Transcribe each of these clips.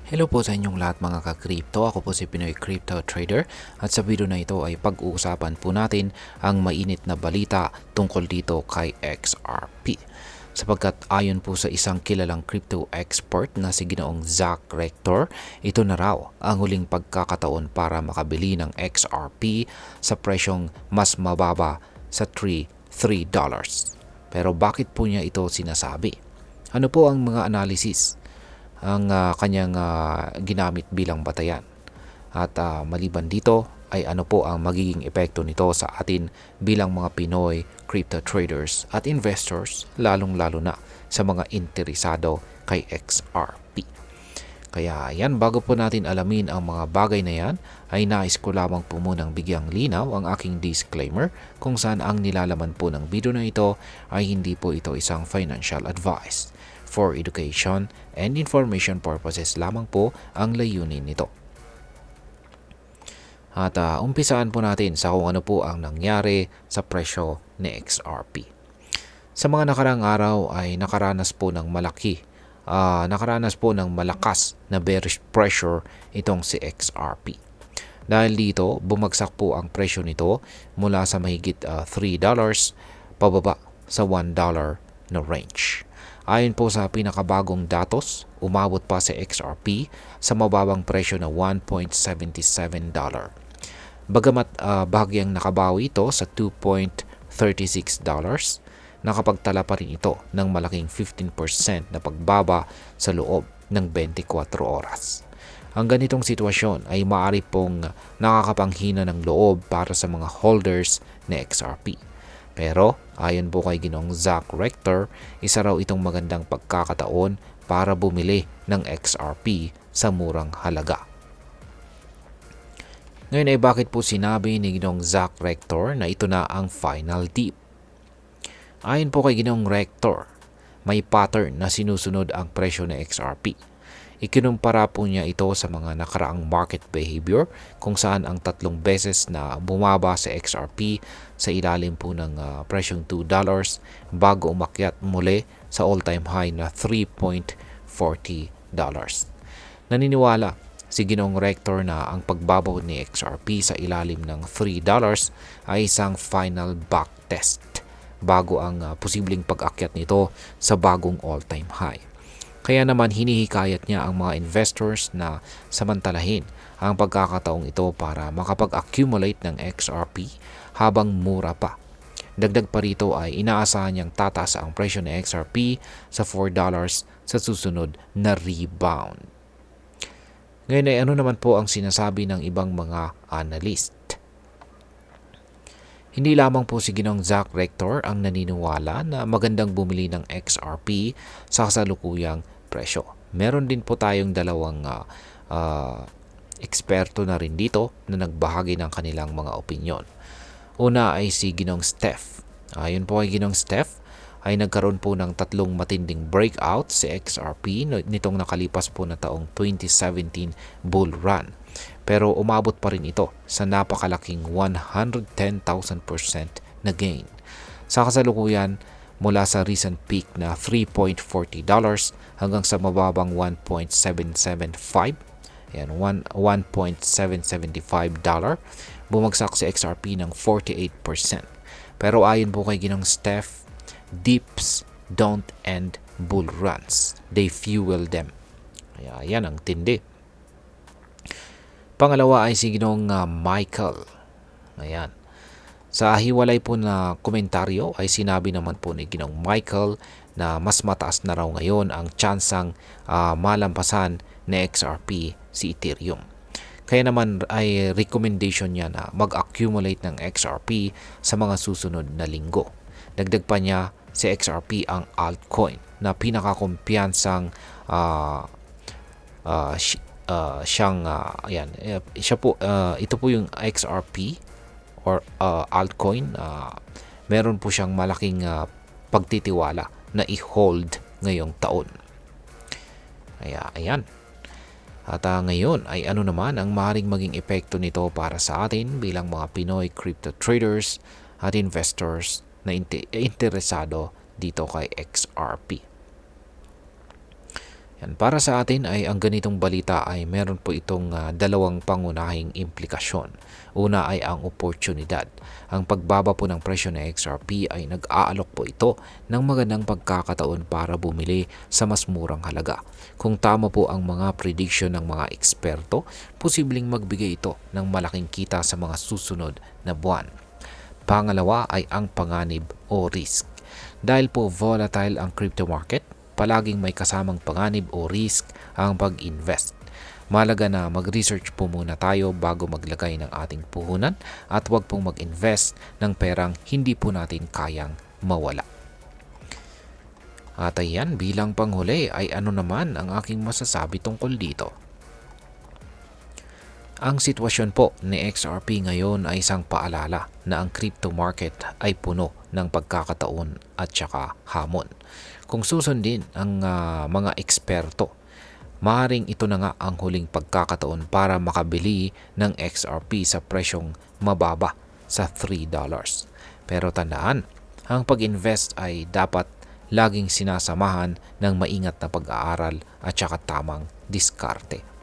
Hello po sa inyong lahat mga ka-crypto. Ako po si Pinoy Crypto Trader at sa video na ito ay pag-uusapan po natin ang mainit na balita tungkol dito kay XRP. Sapagkat ayon po sa isang kilalang crypto expert na si Ginoong Zach Rector, ito na raw ang huling pagkakataon para makabili ng XRP sa presyong mas mababa sa $3. Pero bakit po niya ito sinasabi? Ano po ang mga analysis ang kanyang ginamit bilang batayan? At maliban dito ay ano po ang magiging epekto nito sa atin bilang mga Pinoy crypto traders at investors, lalong-lalo na sa mga interesado kay XRP. Kaya yan, bago po natin alamin ang mga bagay na yan, ay nais ko lamang po munang bigyang linaw ang aking disclaimer kung saan ang nilalaman po ng video na ito ay hindi po ito isang financial advice. For education and information purposes lamang po ang layunin nito. At umpisaan po natin sa kung ano po ang nangyari sa presyo ni XRP. Sa mga nakarang araw ay nakaranas po ng malakas na bearish pressure itong si XRP. Dahil dito, bumagsak po ang presyo nito mula sa mahigit $3 pababa sa $1 na range. Ayon po sa pinakabagong datos, umabot pa si XRP sa mababang presyo na $1.77. Bagamat bahagyang nakabawi ito sa $2.36, nakapagtala pa rin ito ng malaking 15% na pagbaba sa loob ng 24 oras. Ang ganitong sitwasyon ay maaari pong nakakapanghina ng loob para sa mga holders ng XRP. Pero ayon po kay Ginoong Zach Rector, isa raw itong magandang pagkakataon para bumili ng XRP sa murang halaga. Ngayon ay bakit po sinabi ni Ginoong Zach Rector na ito na ang final dip? Ayon po kay Ginoong Rector, may pattern na sinusunod ang presyo ng XRP. Ikinumpara po niya ito sa mga nakaraang market behavior kung saan ang 3 beses na bumaba sa XRP sa ilalim po ng presyong $2 bago umakyat muli sa all-time high na $3.40. Naniniwala si Ginoong Rector na ang pagbabaw ni XRP sa ilalim ng $3 ay isang final backtest bago ang posibleng pag-akyat nito sa bagong all-time high. Kaya naman hinihikayat niya ang mga investors na samantalahin ang pagkakataong ito para makapag-accumulate ng XRP habang mura pa. Dagdag pa rito ay inaasahan niyang tataas ang presyo ng XRP sa $4 sa susunod na rebound. Ngayon ay ano naman po ang sinasabi ng ibang mga analyst? Hindi lamang po si Ginoong Zach Rector ang naniniwala na magandang bumili ng XRP sa kasalukuyang presyo. Meron din po tayong dalawang eksperto na rin dito na nagbahagi ng kanilang mga opinyon. Una ay si Ginoong Steph. Ayon po kay Ginoong Steph, ay nagkaroon po ng 3 matinding breakout sa XRP nitong nakalipas po na taong 2017 bull run. Pero umabot pa rin ito sa napakalaking 110,000% na gain. Sa kasalukuyan, mula sa recent peak na $3.40 hanggang sa mababang 1.775, yan, $1.775, bumagsak si XRP ng 48%. Pero ayon po kay Ginoong Steph, dips don't end bull runs. They fuel them. Kaya yan ang tindi. Pangalawa ay si Ginoong Michael. Ayan. Sa hiwalay po na komentaryo ay sinabi naman po ni Ginoong Michael na mas mataas na raw ngayon ang tsansang malampasan ni XRP si Ethereum. Kaya naman ay recommendation niya na mag-accumulate ng XRP sa mga susunod na linggo. Dagdag pa niya, si XRP ang altcoin na pinakakumpiyansang ito po yung XRP or altcoin. Meron po siyang malaking pagtitiwala na i-hold ngayong taon. Kaya ayan. At ngayon ay ano naman ang maaaring maging epekto nito para sa atin bilang mga Pinoy crypto traders at investors na interesado dito kay XRP. Yan, para sa atin ay ang ganitong balita ay meron po itong dalawang pangunahing implikasyon. Una ay ang oportunidad. Ang pagbaba po ng presyo ng XRP ay nag-aalok po ito ng magandang pagkakataon para bumili sa mas murang halaga. Kung tama po ang mga prediction ng mga eksperto, posibleng magbigay ito ng malaking kita sa mga susunod na buwan. Pangalawa ay ang panganib o risk. Dahil po volatile ang crypto market, palaging may kasamang panganib o risk ang pag-invest. Malaga na mag-research po muna tayo bago maglagay ng ating puhunan at huwag pong mag-invest ng perang hindi po natin kayang mawala. At ayan, bilang panghuli ay ano naman ang aking masasabi tungkol dito. Ang sitwasyon po ni XRP ngayon ay isang paalala na ang crypto market ay puno ng pagkakataon at saka hamon. Kung susundin ang mga eksperto, maaaring ito na nga ang huling pagkakataon para makabili ng XRP sa presyong mababa sa $3. Pero tandaan, ang pag-invest ay dapat laging sinasamahan ng maingat na pag-aaral at saka tamang diskarte.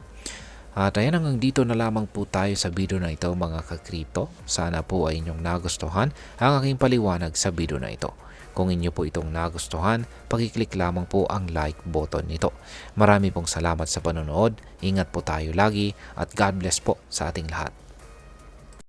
At ayan, hanggang dito na lamang po tayo sa video na ito mga ka-crypto. Sana po ay inyong nagustuhan ang aking paliwanag sa video na ito. Kung inyo po itong nagustuhan, pakiclick lamang po ang like button nito. Marami pong salamat sa panonood, ingat po tayo lagi at God bless po sa ating lahat.